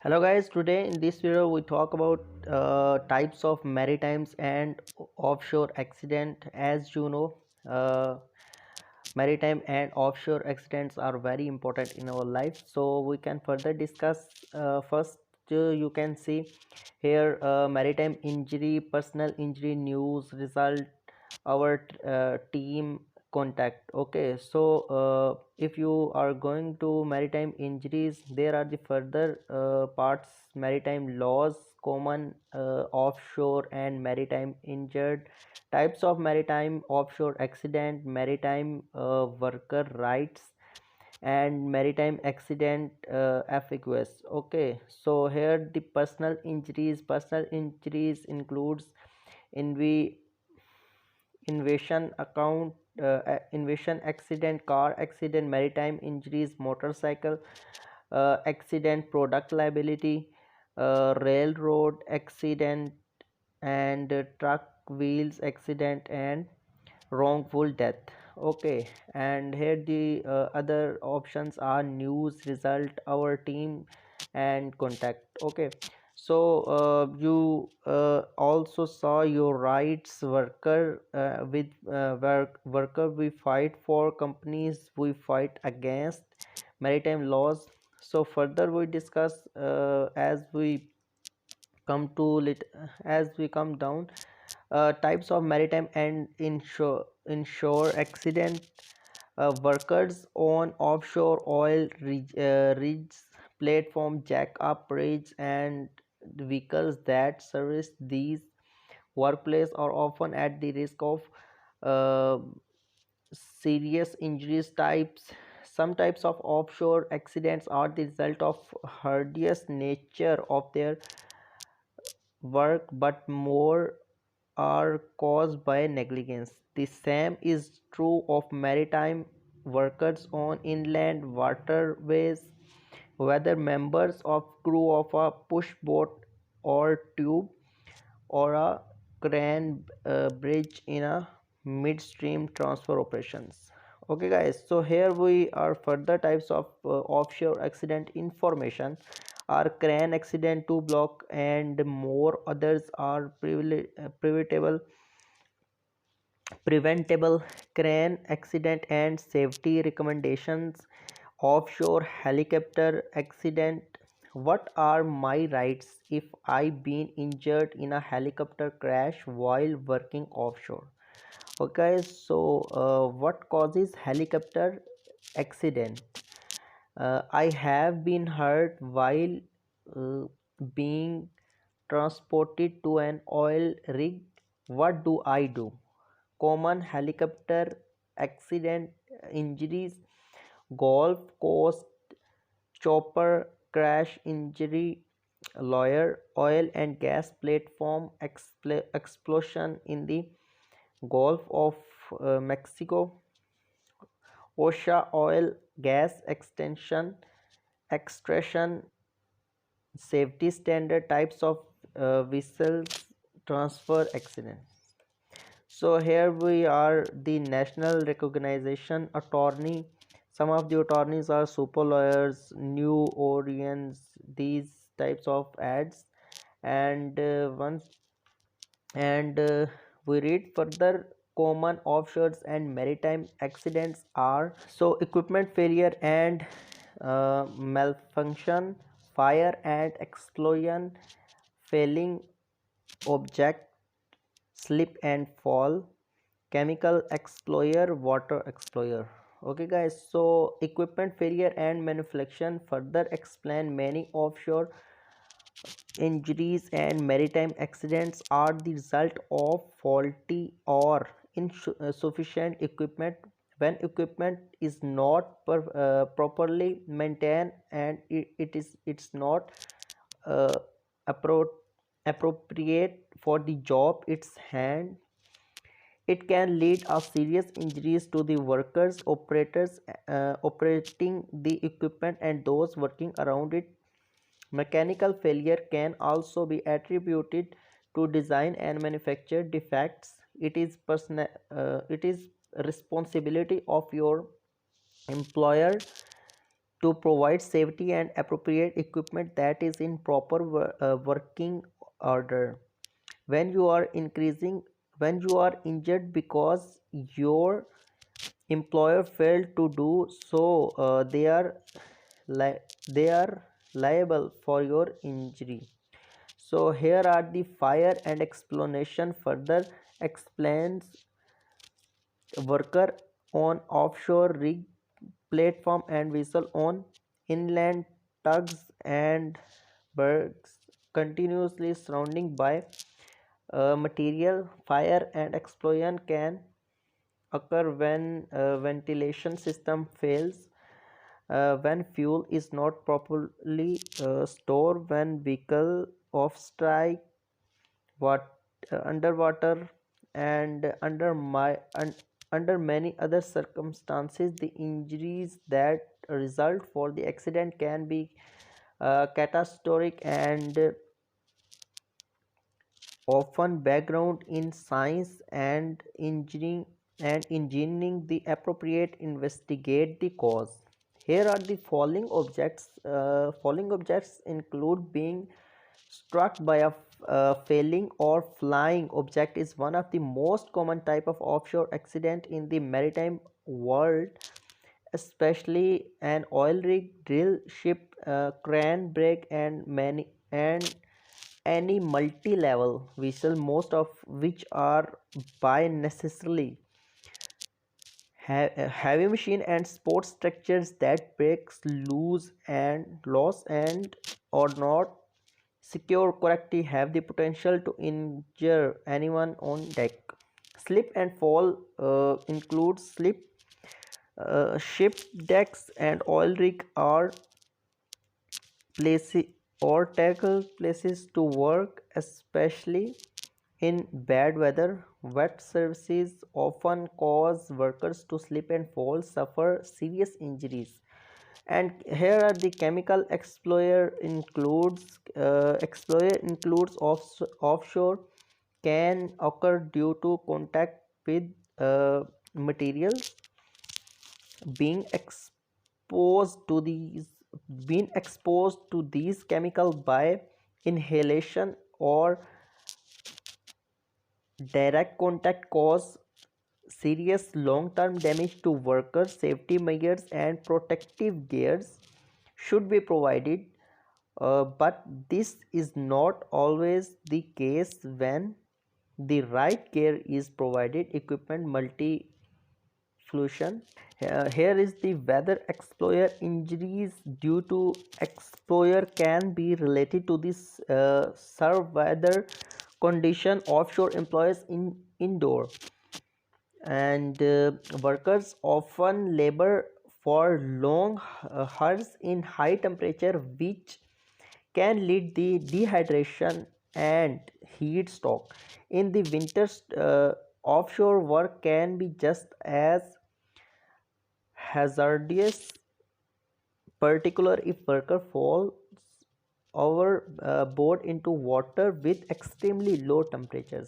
Hello guys, today in this video we talk about types of maritimes and offshore accident. As you know, maritime and offshore accidents are very important in our life, so we can further discuss. First, you can see here maritime injury, personal injury news result, our team contact. Okay, so if you are going to maritime injuries, there are the further parts: maritime laws, common, offshore and maritime injured, types of maritime offshore accident, maritime worker rights, and maritime accident FAQs. Okay, so here the personal injuries includes invi invasion accident, car accident, maritime injuries, motorcycle accident, product liability, railroad accident, and truck wheels accident, and wrongful death. Okay, and here the other options are news result, our team, and contact. Okay, so you also saw your rights, worker, with worker we fight for, companies we fight against, maritime laws. So further we discuss as we come down, types of maritime and inshore accident. Workers on offshore oil rigs, platform jack-up rigs, and the vehicles that service these workplaces are often at the risk of uh, serious injuries. Some types of offshore accidents are the result of hazardous nature of their work, but more are caused by negligence. The same is true of maritime workers on inland waterways, whether members of crew of a push boat or tube, or a crane bridge in a midstream transfer operations. Okay guys, so here we are further types of offshore accident information are: crane accident, to block, and more others are preventable. Crane accident and safety recommendations. Offshore helicopter accident: what are my rights if I been injured in a helicopter crash while working offshore? Okay, so what causes helicopter accident? I have been hurt while uh, being transported to an oil rig. What do I do? Common helicopter accident injuries: golf course chopper crash injury, lawyer, oil and gas platform explosion in the Gulf of Mexico, OSHA oil gas extraction safety standard, types of vessels transfer accidents. So here we are the national recognition attorney. Some of the attorneys are super lawyers, new orients, these types of ads. And once and we read further, common offshores and maritime accidents are: so equipment failure and malfunction, fire and explosion, failing object, slip and fall, chemical explorer, water explorer. Okay guys, so equipment failure and malfunction further explain many offshore injuries and maritime accidents are the result of faulty or insufficient equipment. When equipment is not properly maintained and it's not uh, appro- appropriate for the job its hand, it can lead a serious injuries to the workers, operators operating the equipment, and those working around it. Mechanical failure can also be attributed to design and manufacture defects. It is responsibility of your employer to provide safety and appropriate equipment that is in proper working order. When you are increasing when you are injured because your employer failed to do so, li- they are liable for your injury. So here are the fire and explanation further explains worker on offshore rig platform and vessel on inland tugs and bergs continuously surrounding by material. Fire and explosion can occur when ventilation system fails, when fuel is not properly stored, when vehicle off strike, what underwater, and under many other circumstances. The injuries that result for the accident can be catastrophic and often background in science and engineering the appropriate investigate the cause. Here are the following objects. Following objects include being struck by a failing or flying object is one of the most common type of offshore accident in the maritime world, especially an oil rig, drill ship, crane brake, and many and any multi-level vessel, most of which are by necessarily heavy machine and sports structures that breaks loose and loss and or not secure correctly have the potential to injure anyone on deck. Slip and fall includes slip, ship decks and oil rig are places or tackle places to work, especially in bad weather. Wet surfaces often cause workers to slip and fall, suffer serious injuries. And here are the chemical explorer includes offshore can occur due to contact with materials being exposed to these being exposed to these chemicals by inhalation or direct contact cause serious long-term damage to workers. Safety measures and protective gears should be provided, but this is not always the case. When the right gear is provided, equipment multi Flution. Here is the weather explorer injuries due to explorer can be related to this serve weather condition. Offshore employees in indoor and workers often labor for long hours in high temperature, which can lead the dehydration and heat stroke. In the winters, offshore work can be just as hazardous, particularly if worker falls overboard into water with extremely low temperatures.